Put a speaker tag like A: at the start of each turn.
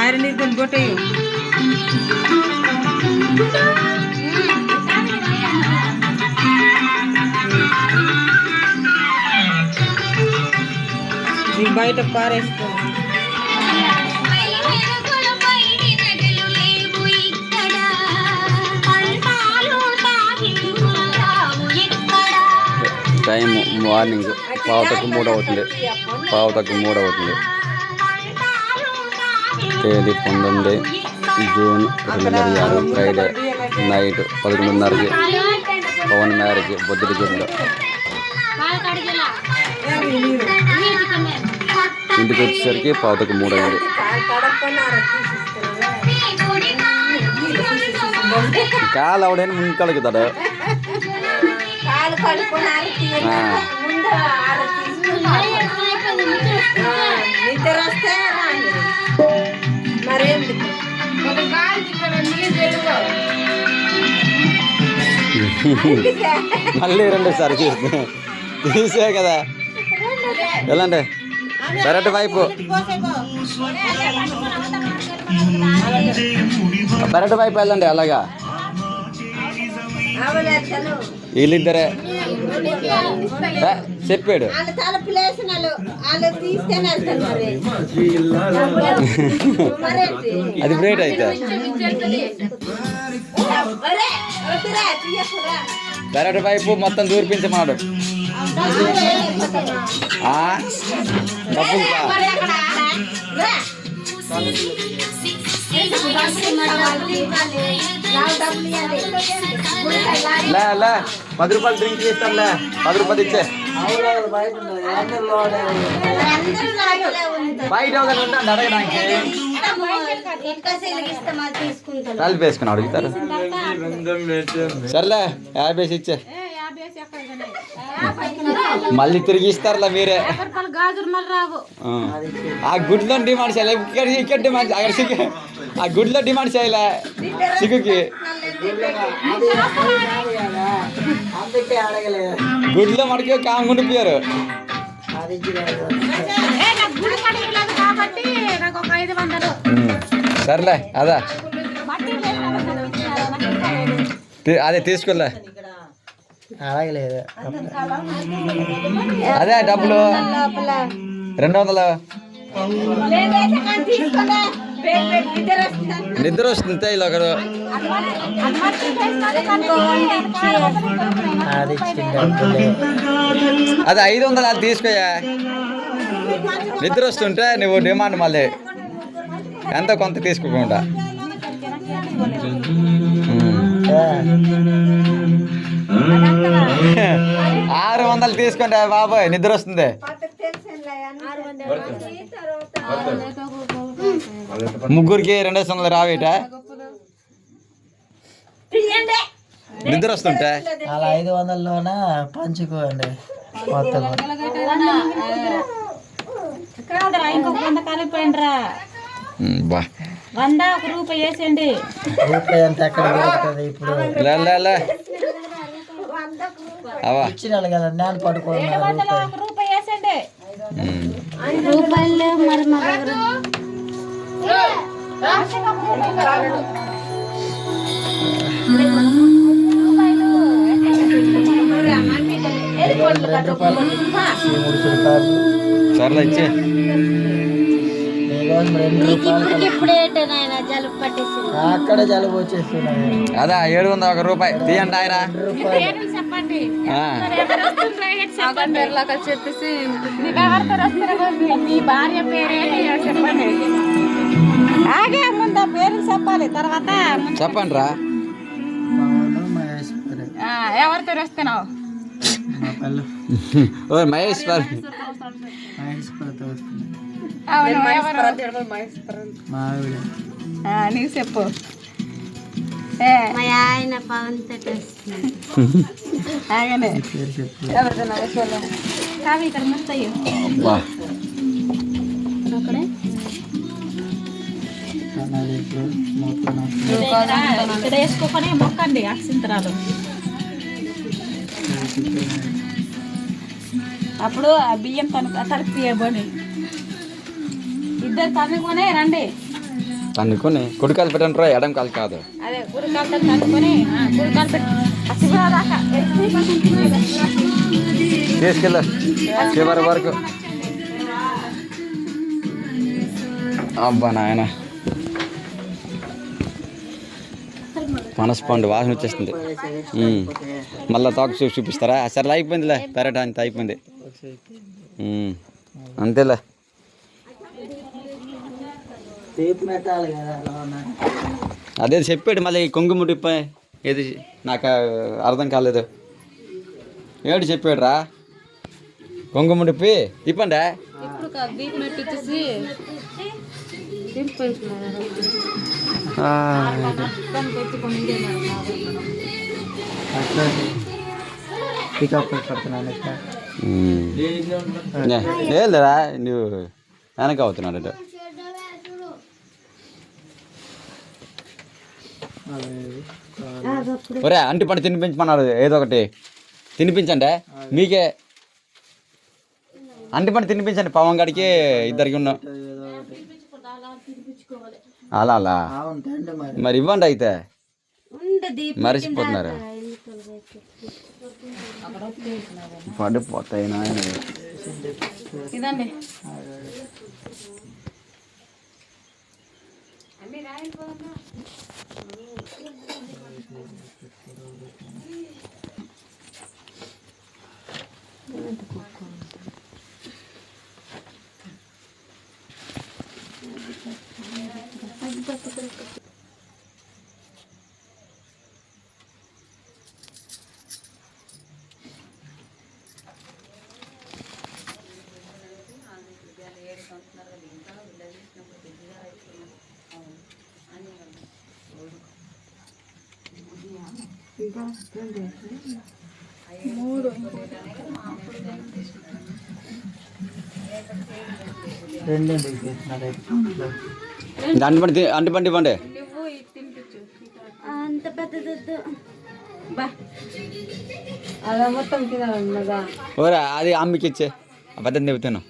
A: Iron ఇద్దరు కొట్టేయు బయట పారేసుకో
B: time morning 2:15 అవుతుంది. 2:15 తేదీ 19 జూన్ 2006 ఫ్రైడే నైట్ 11:30కి పవన్ మ్యారేజ్ బొద్దుడిగిరిలో. ఇంటికి వచ్చేసరికి 2:15 అయింది. కాలు ఆవిడైనా ముందు కలుగుతాడు. మళ్ళీ 2 సార్లు తీసే కదా వెళ్ళండి కరెక్ట్ వైపు వెళ్ళండి. అలాగా వీళ్ళిద్దరే చెప్పాడు. అది బ్రేట్ అయితే కరెక్ట్ వైపు మొత్తం దూర్పించమాడు. డబ్బులు లే 10 రూపాయలు డ్రింక్ చేస్తానులే. 10 రూపాయలు ఇచ్చే బయట ఉంటాను అడగడానికి. తలుపు వేసుకుని అడుగుతారు. సర్లే 50 ఇచ్చే మళ్ళీ తిరిగి ఇస్తారులే మీరే. ఆ గుడ్లో డిమాండ్ చేయాలి. ఇక్కడ డిమాండ్ అక్కడ ఆ గుడ్లో డిమాండ్ చేయలే సిగ్గుకి. గుడ్లో మనకి కాంగుండిపోయారు. సర్లే అదే తీసుకోలే. అదే డబ్బులు 200. నిద్ర వస్తుంది ఇలా ఒకరు. అదే 500 అది తీసుకోయా. నిద్ర వస్తుంటే నువ్వు డిమాండ్ మళ్ళీ ఎంత కొంత తీసుకోకుండా 600 తీసుకోండి బాబాయ్. నిద్ర వస్తుంది. ముగ్గురికి 200 రావేట నిద్ర వస్తుంటే.
C: అలా 500లోన పంచుకోండి మొత్తం.
B: బా
A: 100 రూపాయి వేసండి.
C: రూపాయి అంత ఎక్కడ దొరుకుతుంది ఇప్పుడు? ఇచ్చినాను కదా నేను పడుకోవాలి.
A: రూపాయి వేసండి.
D: రూపాయలు మరి మా దగ్గర
B: సర్లే ఇచ్చే.
C: అక్కడ జలుబు వచ్చేస్తున్నాయి.
B: అదా 701 రూపాయి తీయండి ఆయన.
A: చెప్పేసి మీ భార్య పేరే చెప్పండి. ఆగే ముందు పేరు చెప్పాలి, తర్వాత
B: చెప్పండి రా.
A: ఎవరితో వస్తున్నావు?
B: మహేశ్వర్.
A: నీకు చెప్పు.
D: మా ఆయన పవన్
A: ఆగనే కావి ఇక్కడ మొత్తాయి ఇక్కడ వేసుకోకనే మొక్కండి అక్షింతరాలు. అప్పుడు ఆ బియ్యం తలుపు తీయబడి ఇద్దరు తన్నుకొని రండి.
B: తన్నుకొని కుడికాలు పెట్టండి రా, ఎడం కాలు కాదు.
A: అదే కుడికాలతో తన్నుకొని కుడికాలు పెట్టి శివరాక
B: తీసుకెళ్ళు చివరి వరకు. అబ్బా నాయన పనసపండు వాసన వచ్చేస్తుంది. మళ్ళీ తోక చూపిస్తారా? సరే అయిపోయిందిలే, పెరట అంత అయిపోయింది. అంతేలే. అదే చెప్పాడు మళ్ళీ కొంగుముడిపై ఏది నాకు అర్థం కాలేదు. ఏడు చెప్పాడు రా కొంగుముడిపి తిప్పండి. లేదురా నువ్వు వెనక అవుతున్నాడు. ఒరే అంటి పండు తినిపించమన్నారు, ఏదో ఒకటి తినిపించండి. మీకే అంటి పండు తినిపించండి. పవన్ గడికి ఇద్దరికి ఉన్నాం. అలా అలా మరి ఇవ్వండి అయితే, మరిచిపోతున్నారు. పడిపోతాయి నాయన.
A: ఇదండి
B: అంటిపండి ఇవ్వండి.
D: అంత పెద్దదొద్దు.
A: అలా మొత్తం తినాలి.
B: ఓరా అది అమ్మకి ఇచ్చే అబద్ధం చెబుతాను.